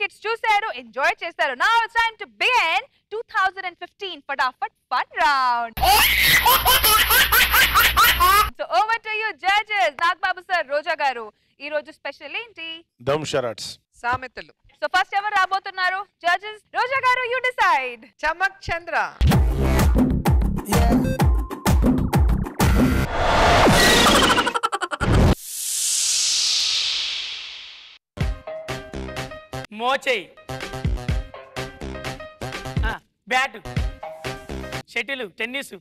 skits చూశారు, enjoy చేశారు. Now it's time to begin 2015 Fadafat Fun Round. So over to you judges. Nagbabu sir, Roja garu. ఈ రోజు special ఏంటి? దమ్ షరాట్స్. సామెతలు. So first ఎవరు రాబోతున్నారు? జడ్జెస్ రోజా గారు, యు డిసైడ్. చమక్ చంద్ర. మోచేయి, బ్యాట్, షటిల్, టెన్నిస్,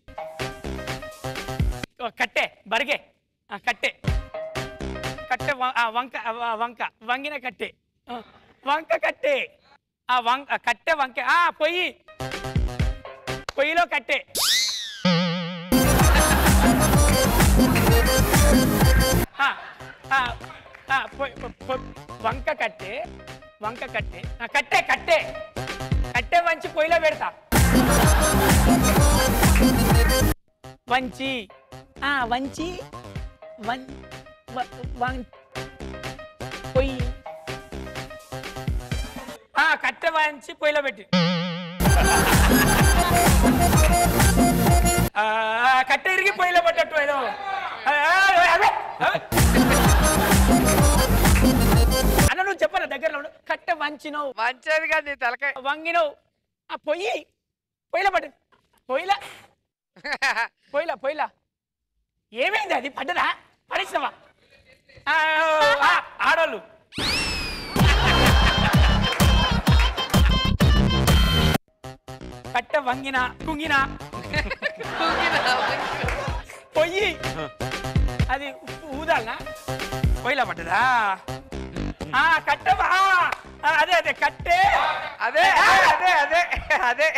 కట్టె, బరిగే, కట్టె, కట్టె, వంక, వంక, వంగిన కట్టె, వంక కట్టె, కట్టె వంక, పొయ్యి, పొయ్యిలో కట్టె, వంక కట్టె, వంక కట్టె, కట్టె, కట్టె, కట్టె వంచి పొయ్యిలో పెడతా, వంచి, వంచి, పొయ్యి, కట్టె వంచి పొయ్యిలో పెట్టి, కట్టె ఇరిగి పొయ్యిలో పడ్డట్టు ఏదో అన్న, నువ్వు చెప్పాలి దగ్గరలో కట్టె వంచినవు, వంచేది కాదు నీ తలకాయ, వంగినవు, పొయ్యి, పొయ్యిలో పడ్డ, పొయ్యిలా, పొయ్యిలా, పొయ్యిలా ఏమైంది? అది పడ్డదా? పడేసినవా? ఆడోళ్ళు కట్టె వంగిన, కుంగిన, పొయ్యి అది ఊదాలనా? పొయ్యిలా పడ్డదా? కట్టె, అదే అదే కట్టె, అదే అదే అదే అదే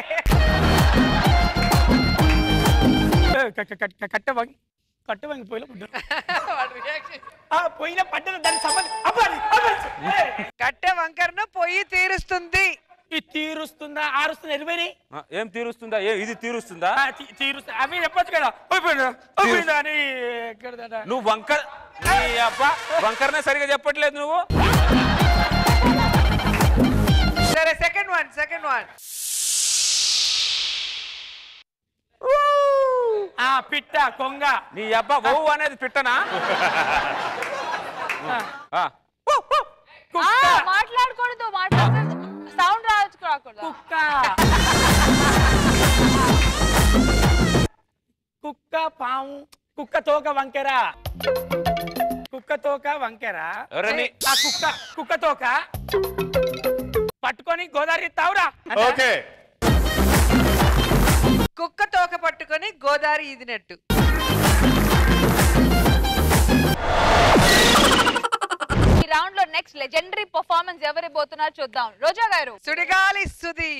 కట్టె వంగి, కట్టె వంగి పొయ్యిలో పడ్డా, పొయ్యిలో పడ్డది దానికి సంబంధం. కట్టె వంకరను పొయ్యి తీరుస్తుంది. ఇది తీరుస్తుందా, ఆరుస్తుందా? ఎరిపోయి ఏం తీరుస్తుందా? ఇది తీరుస్తుందా? తీరుస్తా అవి చెప్పొచ్చు కదా. అయిపోయిందా అని నువ్వు వంకర్, అబ్బా వంకరనే సరిగా చెప్పట్లేదు నువ్వు. సరే, సెకండ్ వన్, సెకండ్ వన్. పిట్ట, కొంగ. నీ అబ్బా ఓ అనేది పిట్టనా? మాట్లాడకూడదు, మాట్లాడకూడదు, సౌండ్ రాకూడదు. కుక్క, కుక్క, పాము, కుక్క తోక వంకెర, కుక్క తోక వంకెర, కుక్క, కుక్క తోక పట్టుకొని గోదావరి తావురా. ఓకే, కుక్క తోక పట్టుకొని గోదావరి ఈదినట్టు. ఈ రౌండ్ లో నెక్స్ట్ లెజెండరీ పర్ఫార్మెన్స్ ఎవరి పోతున్నారు చూద్దాం. రోజా గారు. సుడిగాలి సుధీ.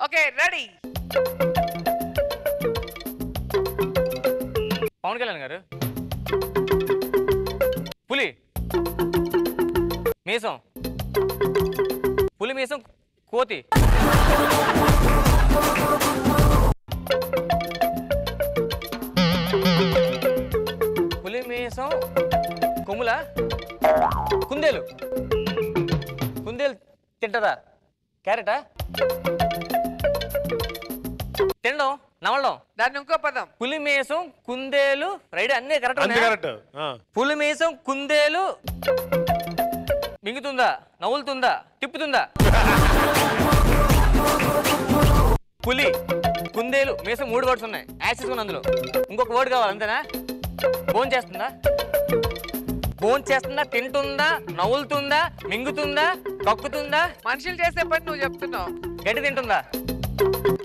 Okay, ready. పవన్ కళ్యాణ్ గారు. పులి మీసం, పులి మీసం, కోతి, పులి మీసం, కొమ్ముల, కుందేలు, కుందేలు తింటదా? క్యారెటా? తినడం, నవలడం. దాన్ని ఇంకో పదం. పులి మీసం, కుందేలు, రైడ్ అన్నీ కరెక్ట్. పులి మీసం, కుందేలు మింగుతుందా, నవ్వులుతుందా, తిప్పుతుందా? పులి, కుందేలు, మీసం 3 వర్డ్స్ ఉన్నాయి. యాక్సెస్ ఉంది అందులో. ఇంకొక వర్డ్ కావాలి అంతేనా? భోజనం చేస్తుందా, భోజనం చేస్తుందా, తింటుందా, నవ్వులుతుందా, మింగుతుందా, కక్కుతుందా? మనుషులు చేసే పని నువ్వు చెప్తున్నావు. గడ్డి తింటుందా,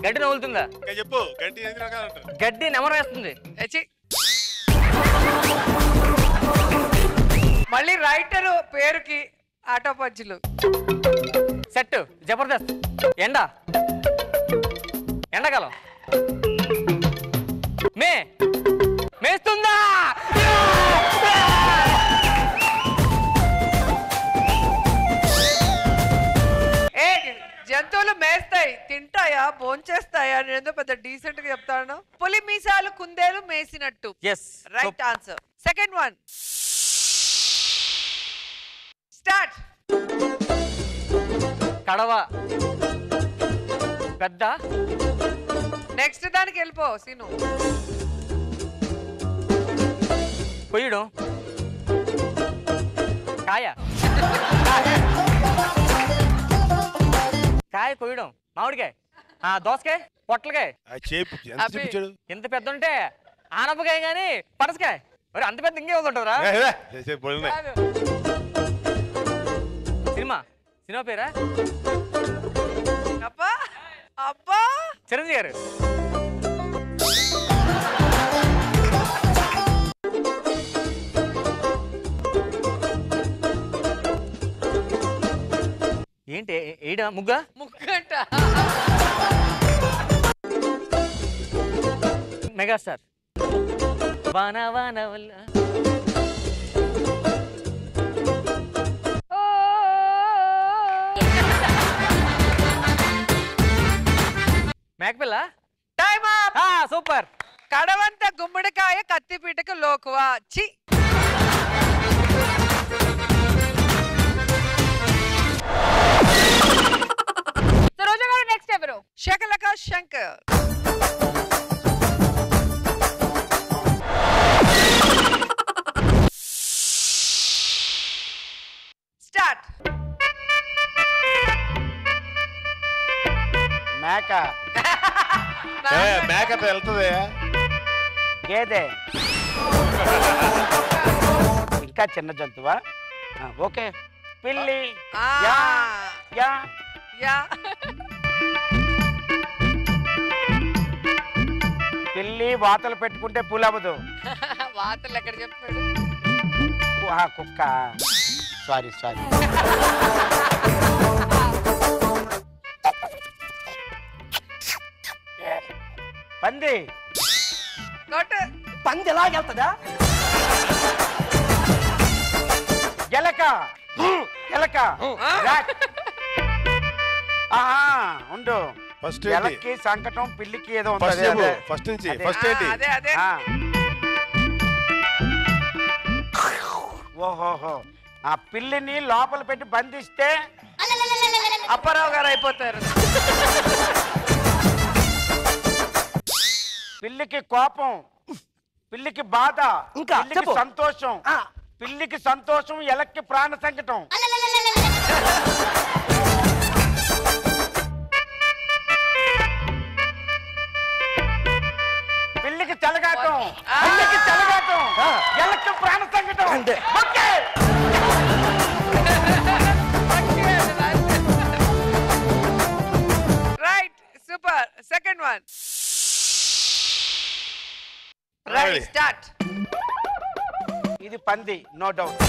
గడ్డి నవ్వులుతుందా? చెప్పు. గడ్డి నెమరు వేస్తుంది. మళ్ళీ రైటరు పేరుకి ఆటో పంచులు. సెట్, జబర్దస్త్, ఎండ, ఎండాకాలం, మేస్తుందా? జంతువులు మేస్తాయి, తింటాయి. తింటాయా భోంచేస్తాయా నేను పెద్ద డీసెంట్ గా చెప్తాను. పులి మీసాలు కుందేలు మేసినట్టు. yes right answer. Second one start. కడవ పెద్ద నెక్స్ట్ దానికి వెళ్ళిపో సీను. కొయ్యడం కాయ కాయ కొయ్యడం మామిడికాయ దోసకాయ పొట్లకాయ ఎంత పెద్ద ఉంటే ఆనపకాయ గాని పనసకాయ మరి అంత పెద్ద ఇంకే ఉంటుంటారా సినిమా సినిమా పేరా అబ్బా అబ్బా చిరంజీవి గారు ఏంటి ఏడా ముగ్గా ముగ్గంట. మెగాస్టార్ వాన వాన వల్ల మేకపిల్ల టైమ్ అప్. సూపర్. కడవంత గుమ్మడికాయ కత్తిపీటకు లోకువా. చి రోజా గారు నెక్స్ట్ ఎవరు? శకలక శంకర్. స్టార్ట్. మేక మేకతో వెళ్తుంది గేదె ఇంకా చిన్న జంతువా ఓకే పిల్లి యా యా యా పిల్లి వాతలు పెట్టుకుంటే పూలవదు. వాతలు ఎక్కడ చెప్పాడు? కుక్క సారీ సారీ. పంది పంది ఎలా వెళ్తుందా? ఎలక ఎలక ఉండు. ఫస్ట్ ఎలక్కి సంకటం పిల్లికి ఏదో ఫస్ట్ నుంచి ఫస్ట్ ఏంటి? ఓహోహో ఆ పిల్లిని లోపల పెట్టి బంధిస్తే అప్పారావు గారు అయిపోతారు. పిల్లికి కోపం, పిల్లికి బాధ, ఇంకా పిల్లికి సంతోషం, పిల్లికి సంతోషం, ఎలక్కి ప్రాణ సంకటం. పిల్లికి చెలగాటం, పిల్లికి చెలగాటం, ఎలక్కి ప్రాణ సంకటం. Okay right super. Second one right start. ఇది పంది నో డౌట్.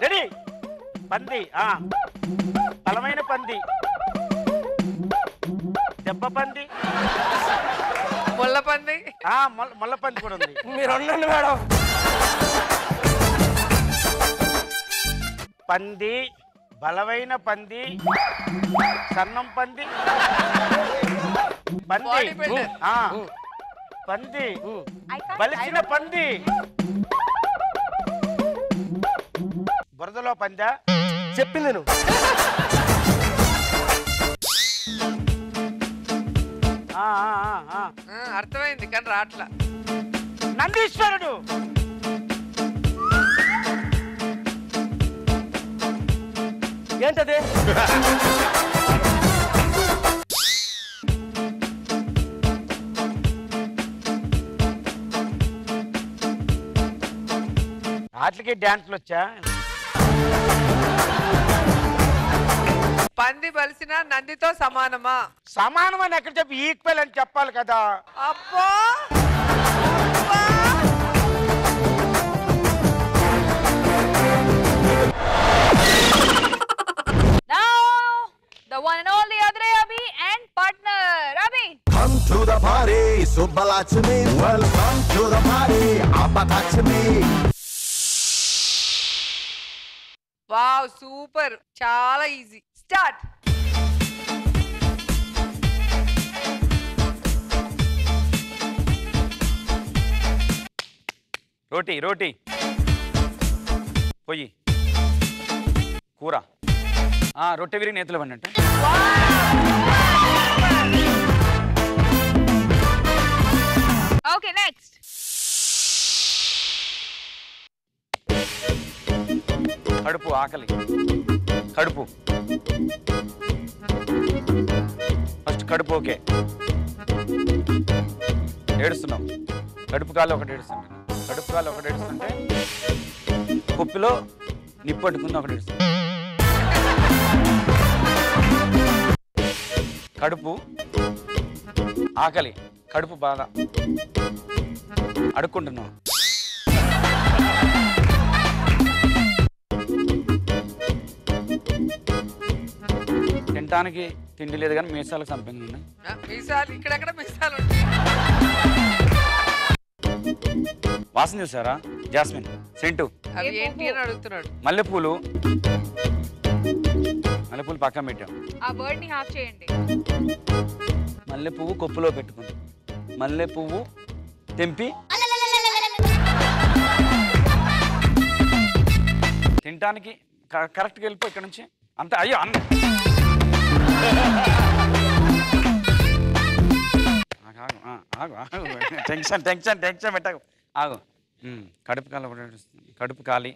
రెడీ పంది బలమైన పంది, దెబ్బ పంది, ముళ్ళ పంది, ముళ్ళ పంది కూడా ఉంది. మీరు ఉండండి మేడం. పంది బలమైన పంది, సన్నం పంది, పంది పంది బలిసిన పంది, బురదలో పందా చెప్పింది నువ్వు. అర్థమైంది కానీ రాట్లా. నందీశ్వరుడు. ఏంటది? వాటికి డాన్స్లు వచ్చా? పంది బలిసిన నందితో సమానమా? సమానం అని ఎక్కడ చెప్పి ఈక్వల్ అని చెప్పాలి కదా. అబ్బా The one and only Adre Abhi and partner Abhi. Come to the party, Subbalachmi. Welcome to the party, Apatachmi. Wow super. చాలా ఈజీ. స్టార్ట్. రోటీ రోటీ పొయ్యి కూర రొట్టె విరిగి నేతలు పడినట్టు. Okay next. కడుపు ఆకలి కడుపు ఫస్ట్ కడుపు. ఓకే ఏడుస్తున్నాం. కడుపు కాళ్ళు ఒకటి ఏడుస్తుంటే కడుపు కాళ్ళు ఒకటి ఏడుస్తుంటే కుప్పిలో నిప్పు అడ్డుకుంది ఒకటి ఏడుస్తుంది. కడుపు ఆకలి కడుపు బాధ అడుక్కుంటున్నాం. తినటానికి తిండి లేదు కానీ మీసాలకు సంపంగి ఉన్నాయి. మీసాలు ఇక్కడెక్కడ మీసాలు ఉంటాయి. వాసన చూసారా? జాస్మిన్ సెంటు అవి ఏంటి అని అడుగుతున్నాడు. మల్లెపూలు మల్లెపూలు పక్కన పెట్టాం. ఆ వర్డ్ ని హాఫ్ చేయండి. మల్లె పువ్వు కొప్పులో పెట్టుకుంది. మల్లె పువ్వు తెంపి తినటానికి కరెక్ట్గా వెళ్ళిపో ఇక్కడ నుంచి. అంతే. అయ్యో అన్న టెన్షన్ టెన్షన్ టెన్షన్ పెట్టాకు. ఆగు. కడుపు కాలి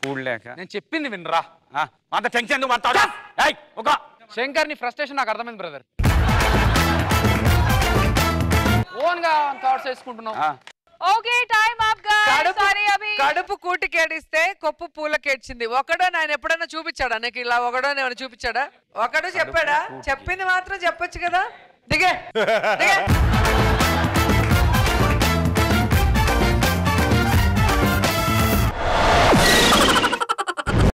కూడలేక. నేను చెప్పింది వినరా. అంత టెన్షన్ నువ్వు అంటావు. ఒక శంకర్ నీ ఫ్రస్ట్రేషన్ నాకు అర్థమైంది బ్రదర్. ఓన్ గా థాట్స్ వేసుకుంటున్నావు. Okay time up guys. Sorry Abhi. కడుపు కూటికి ఏడిస్తే కొప్పు పూలకి ఏడ్చింది. ఒకడో ఆయన ఎప్పుడైనా చూపించాడా నీకు ఇలా? ఒకడో ఏమైనా చూపించాడా? ఒకడు చెప్పాడా? చెప్పింది మాత్రం చెప్పొచ్చు కదా. దిగే దిగే